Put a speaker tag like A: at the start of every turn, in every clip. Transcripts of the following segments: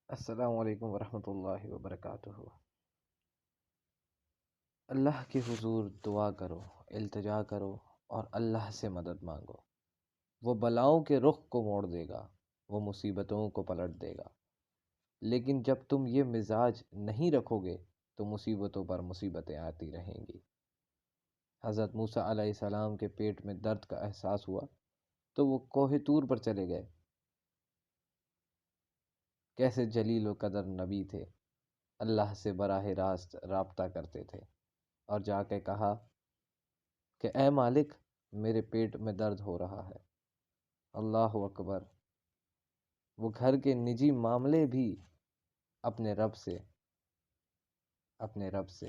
A: السلام علیکم ورحمۃ اللہ وبرکاتہ۔ اللہ کے حضور دعا کرو، التجا کرو اور اللہ سے مدد مانگو۔ وہ بلاؤں کے رخ کو موڑ دے گا، وہ مصیبتوں کو پلٹ دے گا۔ لیکن جب تم یہ مزاج نہیں رکھو گے تو مصیبتوں پر مصیبتیں آتی رہیں گی۔ حضرت موسیٰ علیہ السلام کے پیٹ میں درد کا احساس ہوا تو وہ کوہ طور پر چلے گئے۔ کیسے جلیل و قدر نبی تھے، اللہ سے براہ راست رابطہ کرتے تھے اور جا کے کہا کہ اے مالک، میرے پیٹ میں درد ہو رہا ہے۔ اللہ اکبر۔ وہ گھر کے نجی معاملے بھی اپنے رب سے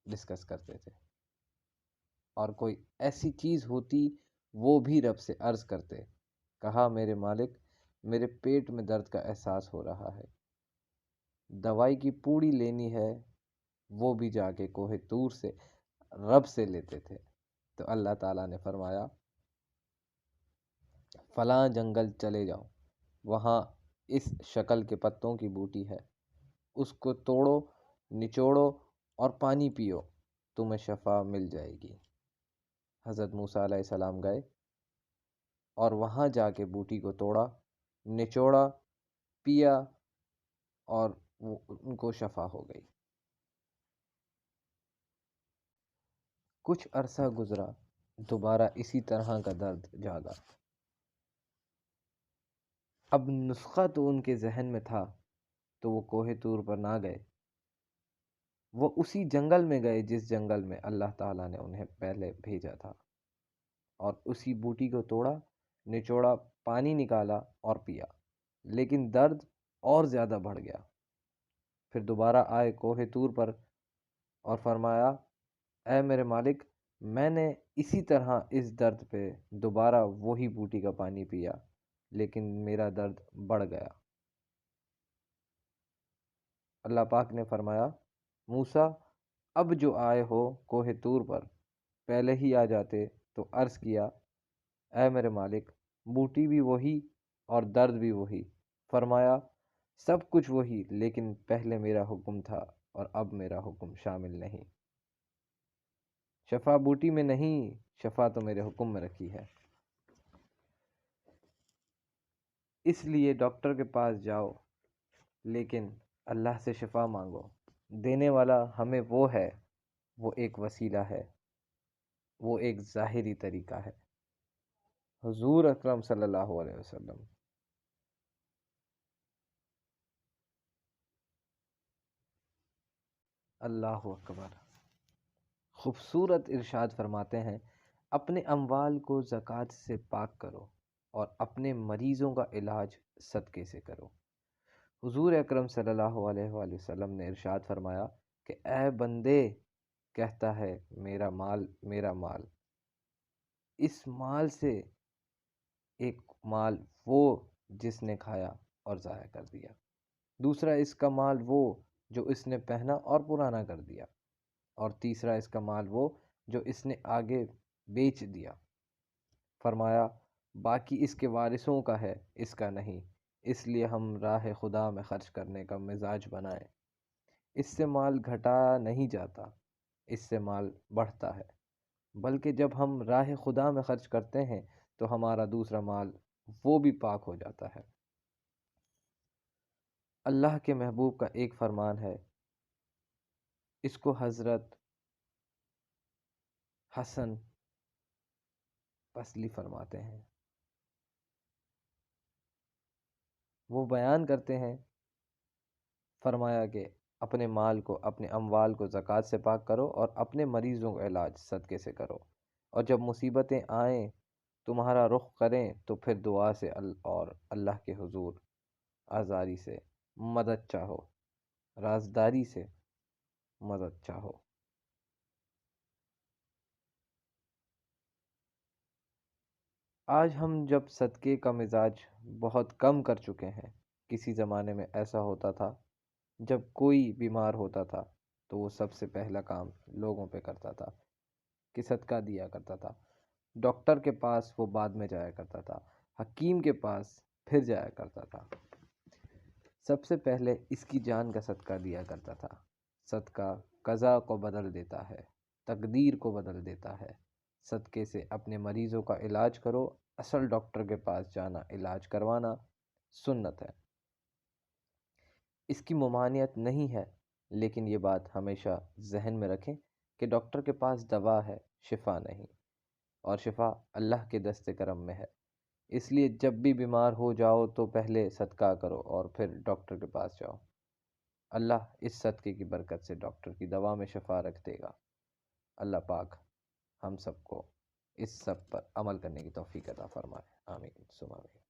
A: ڈسکس کرتے تھے، اور کوئی ایسی چیز ہوتی وہ بھی رب سے عرض کرتے۔ کہا میرے مالک، میرے پیٹ میں درد کا احساس ہو رہا ہے، دوائی کی پوڑی لینی ہے۔ وہ بھی جا کے کوہ طور سے رب سے لیتے تھے۔ تو اللہ تعالیٰ نے فرمایا فلاں جنگل چلے جاؤ، وہاں اس شکل کے پتوں کی بوٹی ہے، اس کو توڑو، نچوڑو اور پانی پیو، تمہیں شفا مل جائے گی۔ حضرت موسیٰ علیہ السلام گئے اور وہاں جا کے بوٹی کو توڑا، نچوڑا، پیا اور ان کو شفا ہو گئی۔ کچھ عرصہ گزرا، دوبارہ اسی طرح کا درد جاگا۔ اب نسخہ تو ان کے ذہن میں تھا، تو وہ کوہ طور پر نہ گئے، وہ اسی جنگل میں گئے جس جنگل میں اللہ تعالیٰ نے انہیں پہلے بھیجا تھا، اور اسی بوٹی کو توڑا، نچوڑا، پانی نکالا اور پیا، لیکن درد اور زیادہ بڑھ گیا۔ پھر دوبارہ آئے کوہ طور پر اور فرمایا اے میرے مالک، میں نے اسی طرح اس درد پہ دوبارہ وہی بوٹی کا پانی پیا، لیکن میرا درد بڑھ گیا۔ اللہ پاک نے فرمایا موسیٰ، اب جو آئے ہو کوہ طور پر، پہلے ہی آ جاتے تو عرض کیا اے میرے مالک، بوٹی بھی وہی اور درد بھی وہی۔ فرمایا سب کچھ وہی، لیکن پہلے میرا حکم تھا اور اب میرا حکم شامل نہیں۔ شفا بوٹی میں نہیں، شفا تو میرے حکم میں رکھی ہے۔ اس لیے ڈاکٹر کے پاس جاؤ، لیکن اللہ سے شفا مانگو۔ دینے والا ہمیں وہ ہے، وہ ایک وسیلہ ہے، وہ ایک ظاہری طریقہ ہے، حضور اکرم صلی اللہ علیہ وسلم۔ اللہ اکبر۔ خوبصورت ارشاد فرماتے ہیں اپنے اموال کو زکوٰۃ سے پاک کرو اور اپنے مریضوں کا علاج صدقے سے کرو۔ حضور اکرم صلی اللہ علیہ وآلہ وسلم نے ارشاد فرمایا کہ اے بندے، کہتا ہے میرا مال میرا مال، اس مال سے ایک مال وہ جس نے کھایا اور ضائع کر دیا، دوسرا اس کا مال وہ جو اس نے پہنا اور پرانا کر دیا، اور تیسرا اس کا مال وہ جو اس نے آگے بیچ دیا۔ فرمایا باقی اس کے وارثوں کا ہے، اس کا نہیں، اس لیے ہم راہ خدا میں خرچ کرنے کا مزاج بنائیں۔ اس سے مال گھٹایا نہیں جاتا، اس سے مال بڑھتا ہے، بلکہ جب ہم راہ خدا میں خرچ کرتے ہیں تو ہمارا دوسرا مال وہ بھی پاک ہو جاتا ہے۔ اللہ کے محبوب کا ایک فرمان ہے، اس کو حضرت حسن بصری فرماتے ہیں۔ وہ بیان کرتے ہیں، فرمایا کہ اپنے مال کو، اپنے اموال کو زکوٰۃ سے پاک کرو اور اپنے مریضوں کا علاج صدقے سے کرو، اور جب مصیبتیں آئیں تمہارا رخ کریں تو پھر دعا سے اور اللہ کے حضور آزاری سے مدد چاہو، رازداری سے مدد چاہو۔ آج ہم جب صدقے کا مزاج بہت کم کر چکے ہیں، کسی زمانے میں ایسا ہوتا تھا جب کوئی بیمار ہوتا تھا تو وہ سب سے پہلا کام لوگوں پہ کرتا تھا کہ صدقہ دیا کرتا تھا، ڈاکٹر کے پاس وہ بعد میں جایا کرتا تھا، حکیم کے پاس پھر جایا کرتا تھا۔ سب سے پہلے اس کی جان کا صدقہ دیا کرتا تھا۔ صدقہ قضا کو بدل دیتا ہے، تقدیر کو بدل دیتا ہے۔ صدقے سے اپنے مریضوں کا علاج کرو، اصل ڈاکٹر کے پاس جانا، علاج کروانا سنت ہے۔ اس کی ممانعت نہیں ہے، لیکن یہ بات ہمیشہ ذہن میں رکھیں کہ ڈاکٹر کے پاس دوا ہے، شفا نہیں، اور شفا اللہ کے دست کرم میں ہے۔ اس لیے جب بھی بیمار ہو جاؤ تو پہلے صدقہ کرو اور پھر ڈاکٹر کے پاس جاؤ۔ اللہ اس صدقے کی برکت سے ڈاکٹر کی دوا میں شفا رکھ دے گا۔ اللہ پاک ہم سب کو اس سب پر عمل کرنے کی توفیق عطا فرمائے، آمین ثم آمین۔